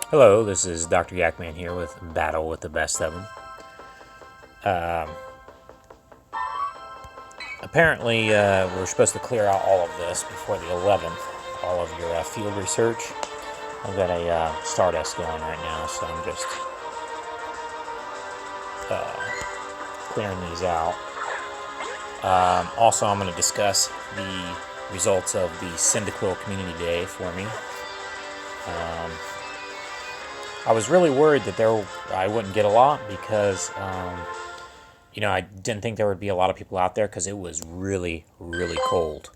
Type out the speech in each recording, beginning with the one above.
Hello, this is Dr. Yakman here with Battle with the Best of Them. Apparently, we're supposed to clear out all of this before the 11th, all of your field research. I've got a Stardust going right now, so I'm just clearing these out. Also, I'm going to discuss the results of the Cyndaquil Community Day for me. I was really worried that I wouldn't get a lot because I didn't think there would be a lot of people out there because it was really, really cold.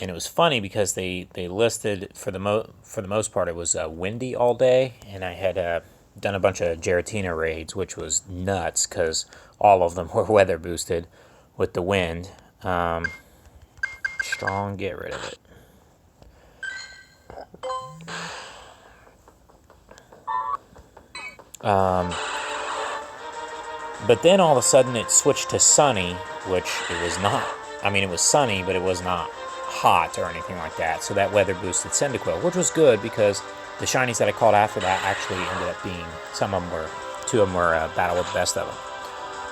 And it was funny because they listed for the most part it was windy all day, and I had done a bunch of Giratina raids, which was nuts because all of them were weather boosted with the wind. Strong, get rid of it. But then all of a sudden it switched to sunny, which it was not. I mean, it was sunny, but it was not hot or anything like that. So that weather boosted Cyndaquil, which was good because the shinies that I caught after that actually ended up being, two of them were Battle with the Best of them,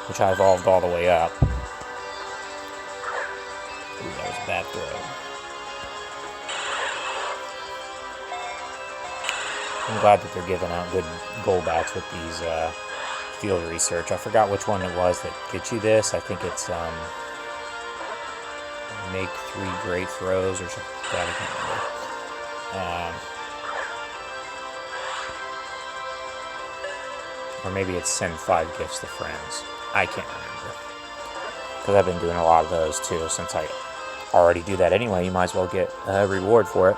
which I evolved all the way up. Ooh, that was a bad throw. I'm glad that they're giving out good gold bats with these field research. I forgot which one it was that gets you this. I think it's make 3 great throws or something like that. I can't remember. Or maybe it's send 5 gifts to friends. I can't remember. Because I've been doing a lot of those too. Since I already do that anyway, you might as well get a reward for it.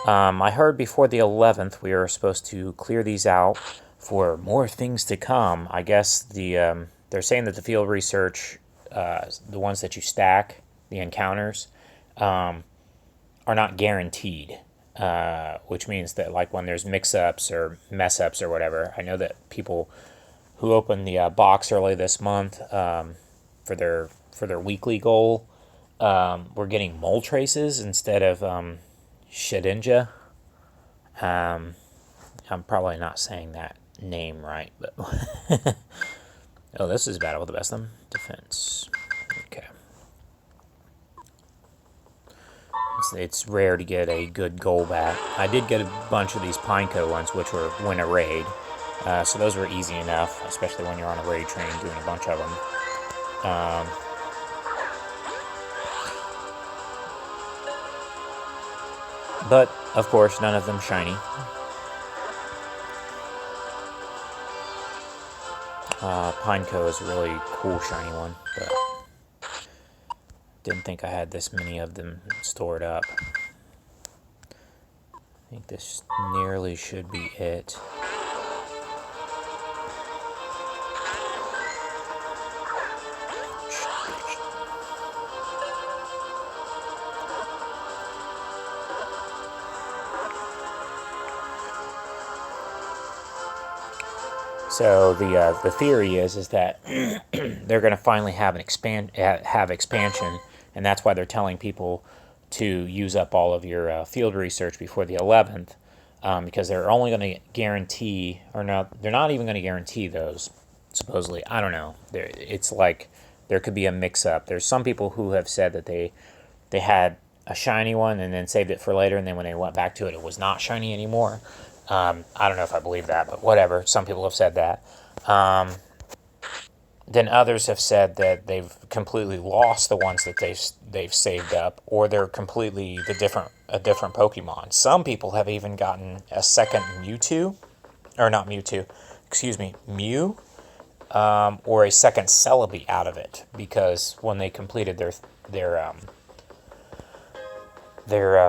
I heard before the 11th we were supposed to clear these out for more things to come. I guess they're saying that the field research, the ones that you stack, the encounters, are not guaranteed. Which means that like when there's mix-ups or mess-ups or whatever, I know that people who opened the box early this month for their weekly goal were getting mole traces instead of Shedinja. I'm probably not saying that name right, but oh, this is Battle with the Best of Them. Defense. Okay. It's rare to get a good goal bat. I did get a bunch of these Pineco ones, which were win a raid, so those were easy enough, especially when you're on a raid train doing a bunch of them. But of course, none of them shiny. Pineco is a really cool shiny one, but didn't think I had this many of them stored up. I think this nearly should be it. So the theory is that they're going to finally have expansion, and that's why they're telling people to use up all of your field research before the 11th, because they're only going to guarantee, or no, they're not even going to guarantee those. Supposedly, I don't know. It's like there could be a mix-up. There's some people who have said that they had a shiny one and then saved it for later, and then when they went back to it, it was not shiny anymore. I don't know if I believe that, but whatever. Some people have said that. Then others have said that they've completely lost the ones that they've saved up, or they're completely a different Pokemon. Some people have even gotten a second Mewtwo, or not Mewtwo, excuse me, Mew, or a second Celebi out of it, because when they completed their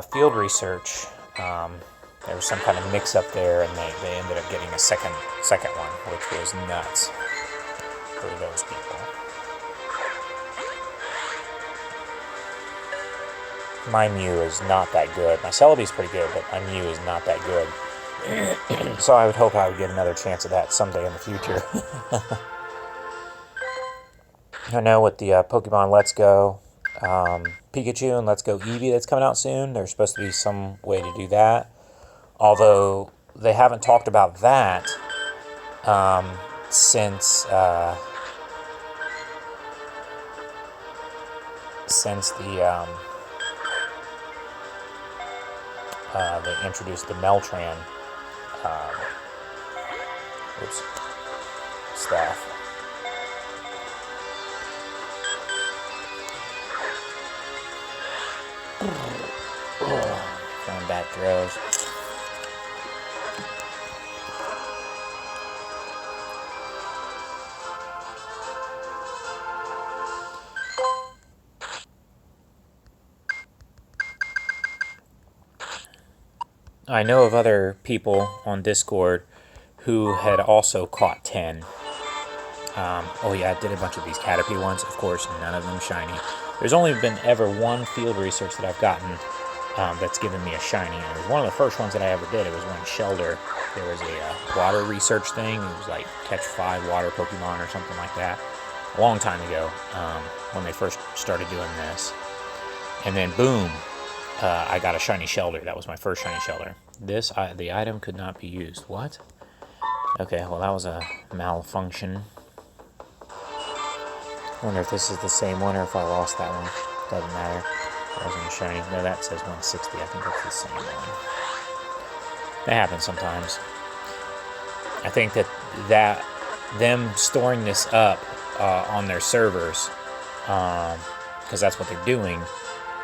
field research. There was some kind of mix-up there, and they ended up getting a second one, which was nuts for those people. My Mew is not that good. My Celebi's pretty good, but my Mew is not that good. So I would hope I would get another chance of that someday in the future. I know with the Pokemon Let's Go Pikachu and Let's Go Eevee that's coming out soon, there's supposed to be some way to do that. Although they haven't talked about that since they introduced the Meltran staff. Throwing back throws. I know of other people on Discord who had also caught 10. Oh yeah, I did a bunch of these Caterpie ones. Of course, none of them shiny. There's only been ever one field research that I've gotten that's given me a shiny. And it was one of the first ones that I ever did. It was when Shelder, there was a water research thing. It was like catch 5 water Pokemon or something like that. A long time ago, when they first started doing this. And then boom, I got a shiny Shelder. That was my first shiny Shelder. The item could not be used. What? Okay, well that was a malfunction. I wonder if this is the same one or if I lost that one. Doesn't matter. That wasn't a shiny. No, that says 160. I think that's the same one. That happens sometimes. I think that them storing this up on their servers, because that's what they're doing,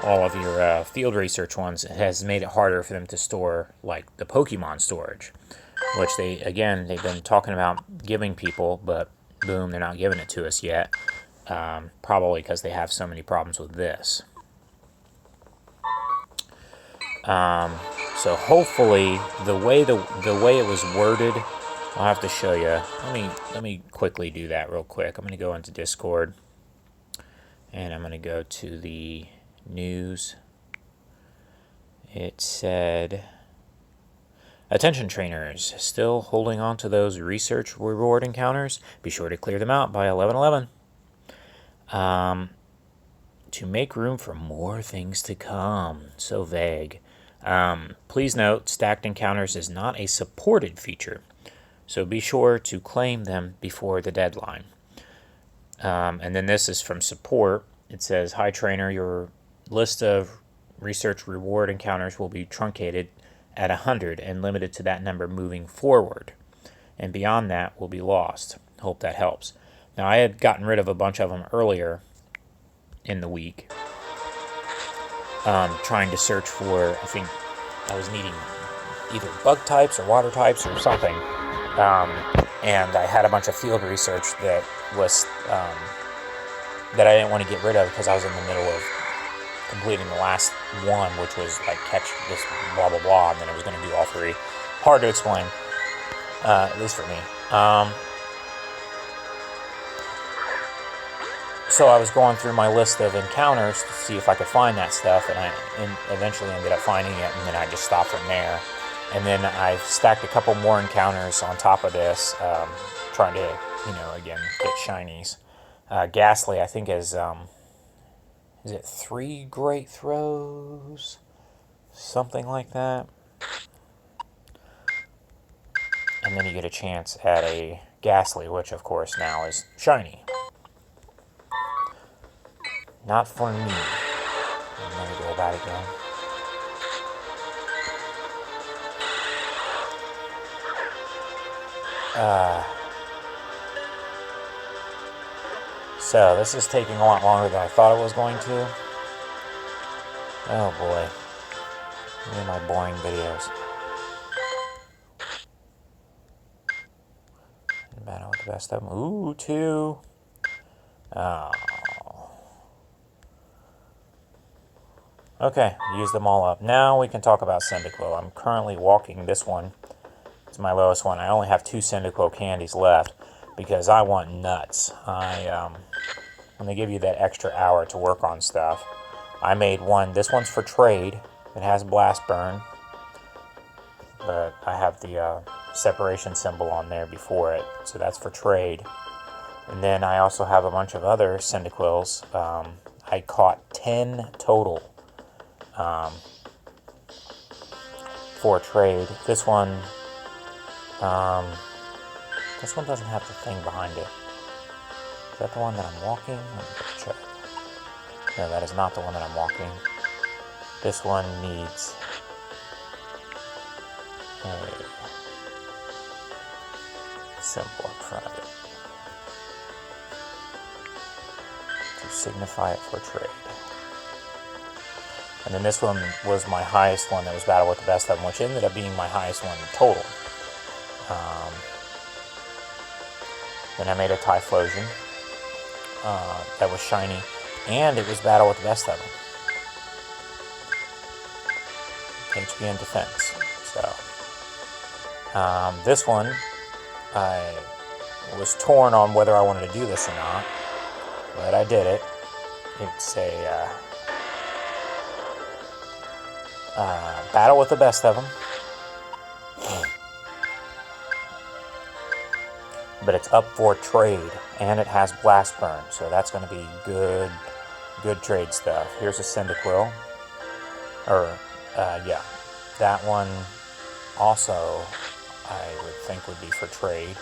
all of your field research ones, has made it harder for them to store like the Pokemon storage, which they've been talking about giving people, but boom, they're not giving it to us yet. Probably because they have so many problems with this. So hopefully the way it was worded, I'll have to show you. Let me quickly do that real quick. I'm going to go into Discord and I'm going to go to the news. It said, attention trainers, still holding on to those research reward encounters? Be sure to clear them out by 11/11. To make room for more things to come. So vague. Please note, stacked encounters is not a supported feature, so be sure to claim them before the deadline. And then this is from support. It says, hi trainer, your list of research reward encounters will be truncated at 100 and limited to that number moving forward. And beyond that will be lost. Hope that helps. Now, I had gotten rid of a bunch of them earlier in the week, trying to search for, I think I was needing either bug types or water types or something, and I had a bunch of field research that was that I didn't want to get rid of because I was in the middle of completing the last one, which was like catch this blah blah blah, and then I was going to do all 3. Hard to explain, at least for me. So I was going through my list of encounters to see if I could find that stuff, and I eventually ended up finding it, and then I just stopped from there. And then I stacked a couple more encounters on top of this, trying to, again, get shinies. Ghastly, I think, is it 3 great throws? Something like that. And then you get a chance at a Ghastly, which, of course, now is shiny. Not for me. I'm going to go about it again. So, this is taking a lot longer than I thought it was going to. Oh boy. Look at my boring videos. Battle with the best of them. Ooh, 2. Oh. Okay, use them all up. Now we can talk about Cyndaquil. I'm currently walking this one. It's my lowest one. I only have 2 Cyndaquil candies left because I want nuts. When they give you that extra hour to work on stuff, I made one. This one's for trade. It has Blast Burn, but I have the separation symbol on there before it, so that's for trade. And then I also have a bunch of other Cyndaquils. I caught 10 total. For trade. This one This one doesn't have the thing behind it. Is that the one that I'm walking? Let me check. No, that is not the one that I'm walking. This one needs a symbol in front of it to signify it for trade. And then this one was my highest one that was battle with the best of them, which ended up being my highest one total. Then I made a Typhlosion that was shiny, and it was battle with the best of them. HP and defense. So this one, I was torn on whether I wanted to do this or not, but I did it. It's a battle with the best of them, but it's up for trade, and it has Blast Burn, so that's going to be good trade stuff. Here's a Cyndaquil, yeah, that one also I would think would be for trade.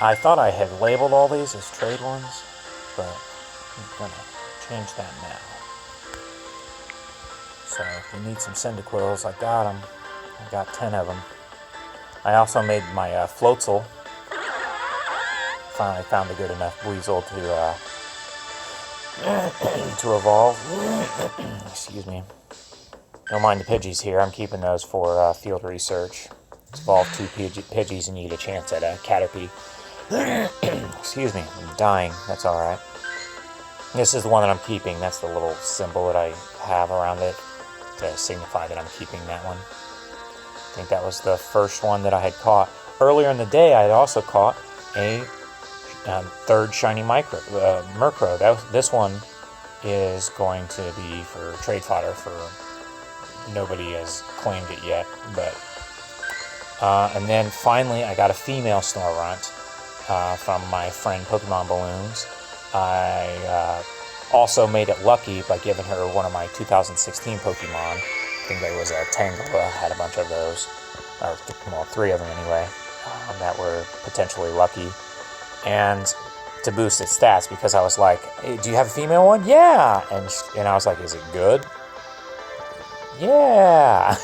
I thought I had labeled all these as trade ones, but I'm going to change that now. So if you need some Cyndaquils, I got them. I got 10 of them. I also made my Floatzel. Finally found a good enough Weasel to evolve. Excuse me. Don't mind the Pidgeys here. I'm keeping those for field research. It's evolved 2 Pidgeys and you get a chance at a Caterpie. Excuse me. I'm dying. That's alright. This is the one that I'm keeping. That's the little symbol that I have around it to signify that I'm keeping that one. I think that was the first one that I had caught. Earlier in the day, I had also caught a third shiny Murkrow. This one is going to be for trade fodder. Nobody has claimed it yet, but and then finally I got a female Snorunt from my friend Pokemon Balloons. I also made it lucky by giving her one of my 2016 Pokemon. I think there was a Tangela, had a bunch of those, or well, 3 of them anyway, that were potentially lucky. And to boost its stats, because I was like, hey, do you have a female one? Yeah! And I was like, is it good? Yeah!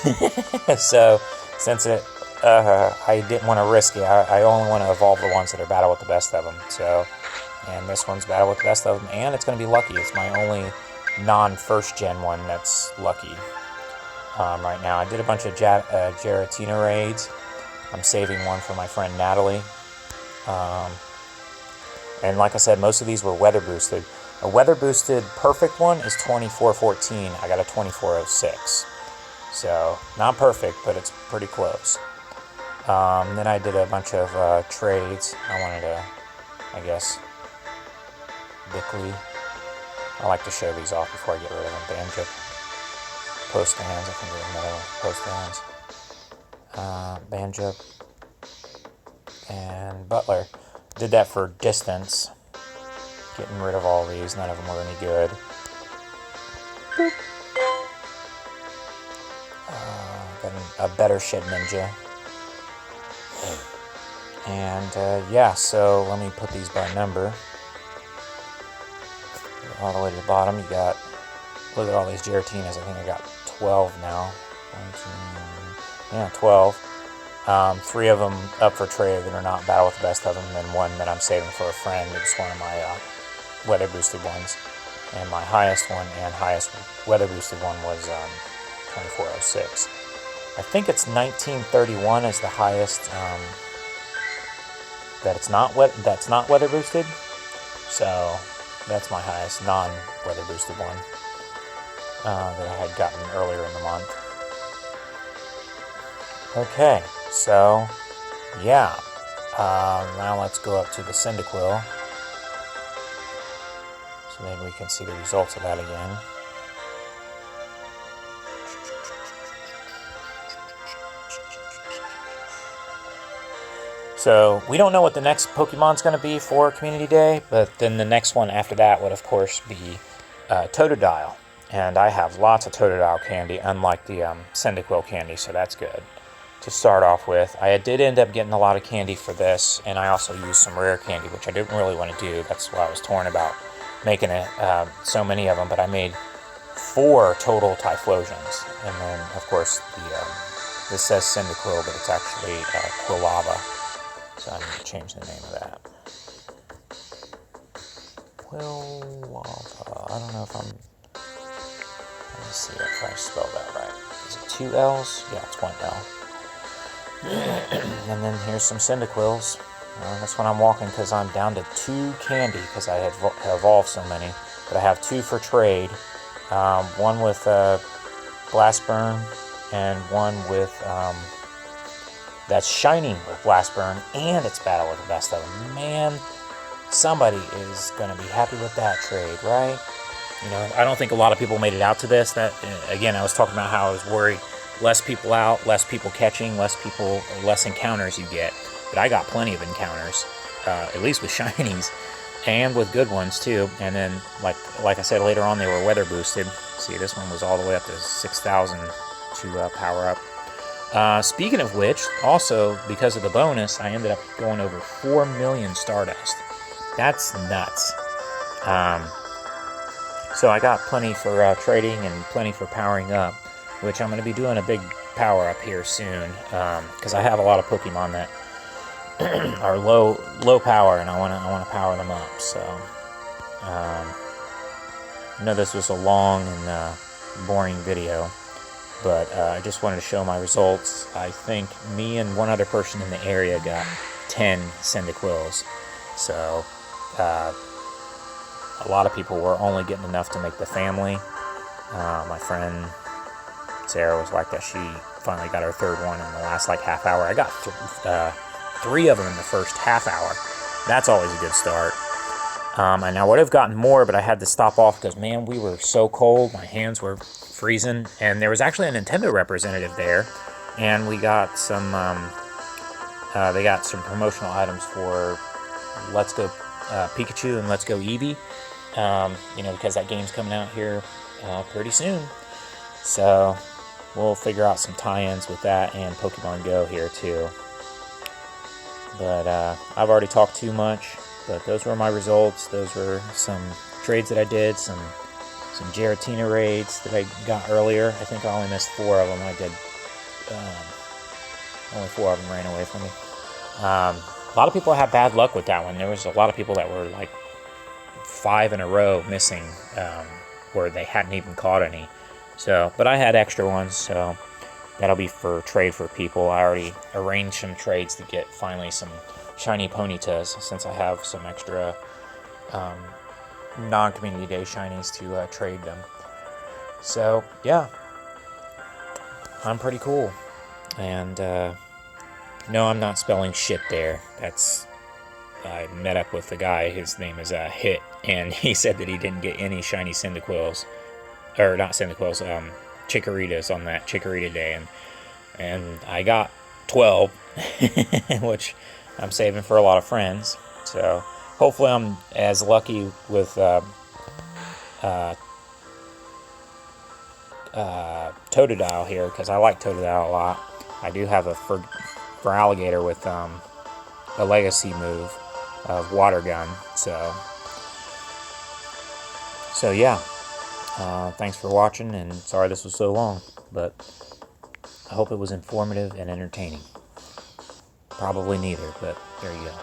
So, since I didn't want to risk it, I only want to evolve the ones that are battle with the best of them. So, and this one's battle with the best of them, and it's going to be lucky. It's my only non-first gen one that's lucky right now. I did a bunch of Giratina raids. I'm saving one for my friend Natalie. And like I said, most of these were weather boosted. A weather boosted perfect one is 2414. I got a 2406. So, not perfect, but it's pretty close. Then I did a bunch of trades. I wanted to, I guess, Bickley. I like to show these off before I get rid of them. Banjo. Post-hands, I think there's another one. Post-hands. Banjo. And Butler. Did that for distance. Getting rid of all these. None of them were any good. Got a better Shed Ninja. And yeah, so let me put these by number. All the way to the bottom, you got, look at all these Giratinas. I think I got 12 now. 12. 3 of them up for trade that are not battle with the best of them, and then 1 that I'm saving for a friend. It's one of my weather boosted ones. And my highest one and highest weather boosted one was 2406. I think it's 1931 is the highest that's not weather boosted. So that's my highest non-weather boosted one that I had gotten earlier in the month. Okay, so yeah, now let's go up to the Cyndaquil, so then we can see the results of that again. So we don't know what the next Pokemon's going to be for Community Day, but then the next one after that would of course be Totodile. And I have lots of Totodile candy, unlike the Cyndaquil candy, so that's good. to start off with. I did end up getting a lot of candy for this, and I also used some rare candy, which I didn't really want to do. That's why I was torn about making it, so many of them, but I made 4 total Typhlosions. And then, of course, this says Cyndaquil, but it's actually Quilava. So I need to change the name of that. Quilava. I don't know if I'm... Let me see if I spelled that right. Is it 2 L's? Yeah, it's 1 L. And then here's some Cyndaquils. That's when I'm walking because I'm down to 2 candy because I had evolved so many. But I have 2 for trade. One with Blast Burn and one with that's shining with Blast Burn, and it's battle with the best of them. Man, somebody is going to be happy with that trade, right? You know, I don't think a lot of people made it out to this. That again, I was talking about how I was worried. Less people out, less people catching, less encounters you get. But I got plenty of encounters, at least with shinies, and with good ones too. And then, like I said, later on they were weather boosted. See, this one was all the way up to 6,000 to power up. Speaking of which, also because of the bonus, I ended up going over 4 million Stardust. That's nuts. So I got plenty for trading and plenty for powering up, which I'm going to be doing a big power up here soon, because I have a lot of Pokemon that are low power, and I want to power them up. So I know this was a long and boring video, but I just wanted to show my results. I think me and one other person in the area got 10 Cyndaquils. So a lot of people were only getting enough to make the family. My friend Sarah was like that. She finally got her 3rd one in the last half hour. I got 3 of them in the first half hour. That's always a good start. And I would have gotten more, but I had to stop off because, man, we were so cold. My hands were freezing. And there was actually a Nintendo representative there. And we got some, they got some promotional items for Let's Go Pikachu and Let's Go Eevee. You know, because that game's coming out here pretty soon. So we'll figure out some tie-ins with that and Pokemon Go here too. But I've already talked too much. But those were my results. Those were some trades that I did, some Giratina raids that I got earlier. I think I only missed 4 of them. I did only 4 of them ran away from me. A lot of people had bad luck with that one. There was a lot of people that were like 5 in a row missing, where they hadn't even caught any. So, but I had extra ones, so that'll be for trade for people. I already arranged some trades to get finally some shiny Ponytas, since I have some extra non-community day shinies to trade them. So yeah, I'm pretty cool. And no, I'm not spelling shit there. I met up with the guy, his name is Hit, and he said that he didn't get any shiny Cyndaquils, or not Cyndaquils, Chikorritas on that Chikorita day, and I got 12, which I'm saving for a lot of friends. So hopefully I'm as lucky with Totodile here, because I like Totodile a lot. I do have a for Alligator with a legacy move of Water Gun. So yeah. Thanks for watching, and sorry this was so long, but I hope it was informative and entertaining. Probably neither, but there you go.